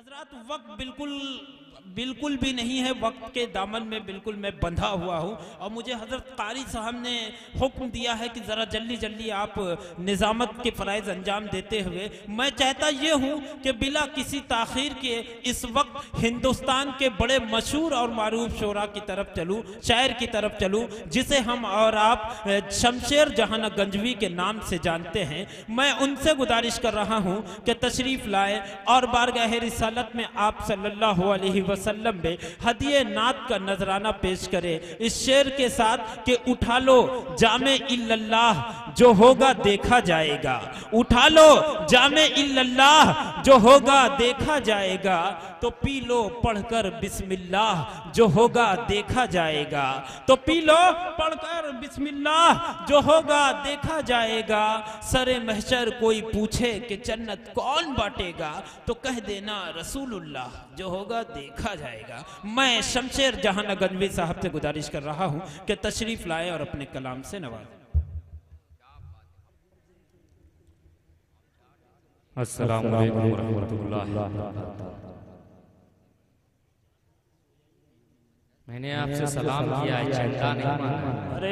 हजरत वक्त बिल्कुल भी नहीं है, वक्त के दामन में बिल्कुल मैं बंधा हुआ हूँ। और मुझे हजरत कारी साहब ने हुक्म दिया है कि ज़रा जल्दी आप निज़ामत के फ़राइज़ अंजाम देते हुए, मैं चाहता ये हूँ कि बिला किसी ताख़ीर के इस वक्त हिंदुस्तान के बड़े मशहूर और मारूफ शोरा की तरफ चलूँ, शायर की तरफ चलूँ, जिसे हम और आप शमशेर जहां गंजवी के नाम से जानते हैं। मैं उनसे गुजारिश कर रहा हूँ कि तशरीफ़ लाए और बारगाह रिसालत में आप सल्लल्लाहु अलैहि वसल्लम में हदिये नात का नजराना पेश करे इस शेर के साथ कि उठा लो जामे इल्लल्लाह जो होगा देखा जाएगा, उठा लो जामे इल्लल्लाह जो होगा देखा जाएगा, तो पी लो पढ़कर बिस्मिल्लाह जो होगा देखा जाएगा, तो पी लो पढ़कर बिस्मिल्लाह जो होगा देखा जाएगा। सरे महशर कोई पूछे कि जन्नत कौन बांटेगा, तो कह देना रसूलुल्लाह जो होगा देखा जाएगा। मैं शमशेर जहां गंजवी साहब से गुजारिश कर रहा हूं कि तशरीफ लाए और अपने कलाम से नवाजें। अस्सलामु अलैकुम वरहमतुल्लाह। मैंने आपसे सलाम किया है, चिंता नहीं माना। अरे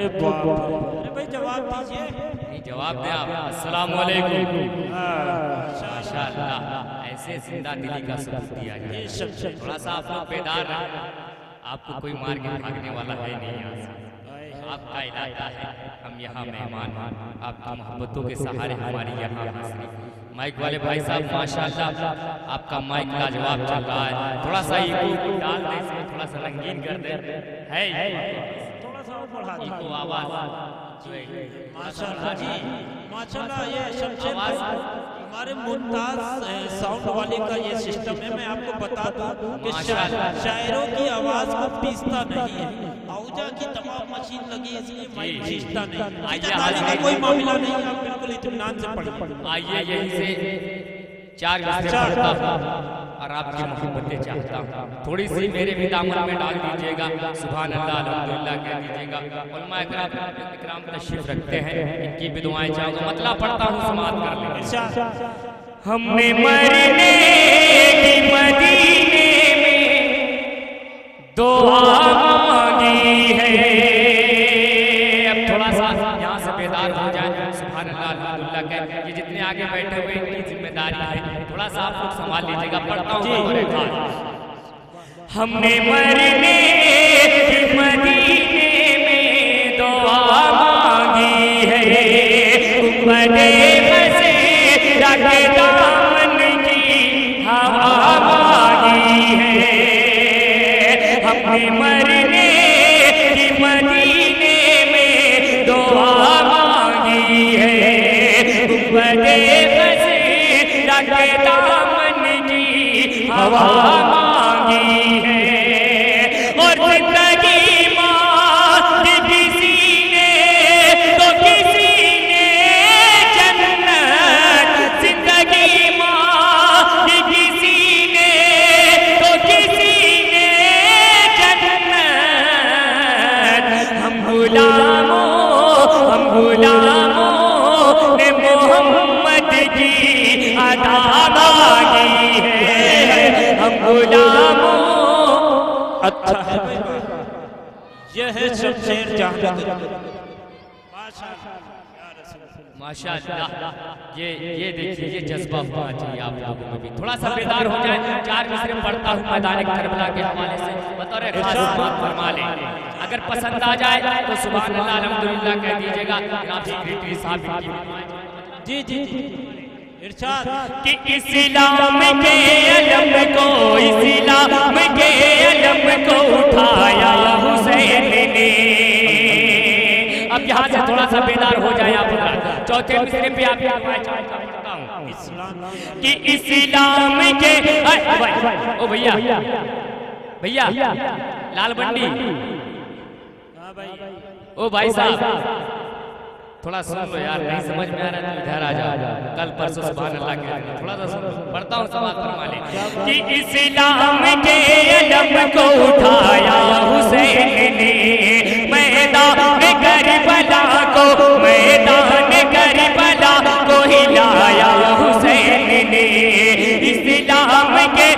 भाई जवाब दीजिए। नहीं जवाब दे आप। अस्सलामु अलैकुम। माशाअल्लाह, ऐसे जिंदा दिली का सबूत दिया जाए। थोड़ा सा आप लोग बेदार रहे, आपको कोई मार के भागने वाला है नहीं यहाँ से। आपका इलाका है, हम यहाँ मेहमान, आपकी मोहब्बतों के सहारे हमारी यहाँ हाजिरी। माइक वाले भाई साहब माशाअल्लाह आपका माइक लाजवाब चल रहा है, थोड़ा सा इको डाल दे, थोड़ा सा रंगीन कर दे, है थोड़ा सा बढ़ा दीजिए इको आवाज। माशाअल्लाह जी, माशाअल्लाह। ये शमशेर हमारे मुमताज साउंड वाले का ये सिस्टम है। मैं आपको बता दूं कि शायरों की आवाज को पीसता नहीं है, औजा की तमाम मशीन लगी है, इसलिए माइक पीसता नहीं। आइए, कोई मामला नहीं, आप बिल्कुल इत्मीनान से पढ़िए। आइए यहीं से चार मिसरे पढ़ता हूँ और आपकी मोहब्बतें चाहता हूँ, थोड़ी सी मेरे भी दामन में डाल दीजिएगा। सुभान अल्लाह अल्हम्दुलिल्लाह कह दीजिएगा। उलमा इकराम तशरीफ रखते हैं, इनकी भी दुआएं चाहूँगा। मतलब पढ़ता हूँ, समाप्त कर लेंगे। हमने मरने की मदीने में दुआ मांगी है। अब थोड़ा सा यहाँ से बेदार हो जाए। सुभान अल्लाह अल्हम्दुलिल्लाह कह, ये जितने आगे बैठे हुए इनकी जिम्मेदारी है, थोड़ा सा आप लोग संभाल लीजिएगा। पढ़ता हूँ। हमने मरने की मदीने में दुआ मांगी है, बड़े मजे रखे दामन की हवा मांगी है। हमने मरने की मदीने में दुआ मांगी है, बड़े मजे रखे दामन की हवा मांगी है। और जिंदगी मांग किसी ने तो किसी ने जन्नत, जिंदगी मांग किसी ने तो किसी ने जन्नत। हम गुलामों ने मोहम्मद की अदा मांगी है। हम गुलामों। अच्छा है, यह है शमशेर जहां। माशाअल्लाह, ये देखिए, ये जज्बा होना चाहिए आप लोगों में भी। थोड़ा सा बेदार हो जाए। चार मिसरे पढ़ता हूँ मैदान करबला के हवाले से, बतौर खास बात फरमा लें। अगर पसंद आ जाए तो सुभान अल्लाह अल्हम्दुलिल्लाह कह दीजिएगा। जनाब सेक्रेटरी साहब जी जी जी इरशाद कि इस्लाम के अलम को, इस्लाम के अलम को उठाया हुसैन ने। अब यहाँ से थोड़ा सा बेदार हो जाए आप। चौथे मिसरे पे आप कि इस्लाम के, ओ भैया लाल बंडी, ओ भाई साहब थोड़ा सुन लो यार, नहीं समझ में आ रहा है इधर आ जाओ। कल परसों सुभान अल्लाह के थोड़ा सा सुन, पढ़ता हूँ समाज फरमा ले। कि इस्लाम के अलम को उठाया हुसैन ने, मैदान करबला को, मैदान करबला को हिलाया हुसैन ने। इस्लाम के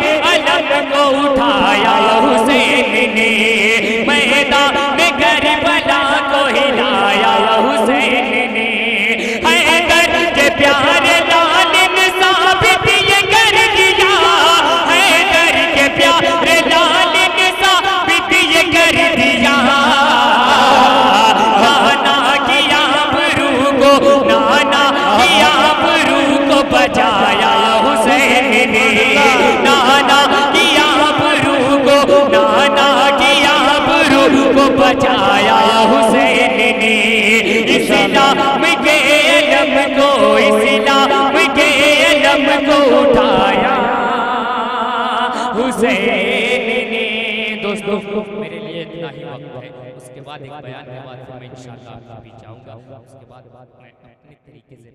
को उठाया हुसैन ने। दोस्तों मेरे लिए इतना ही वक्त है, उसके बाद एक बयान के बाद फिर मैं इंशाअल्लाह आपके बीच आऊंगा, उसके बाद मैं अपने तरीके से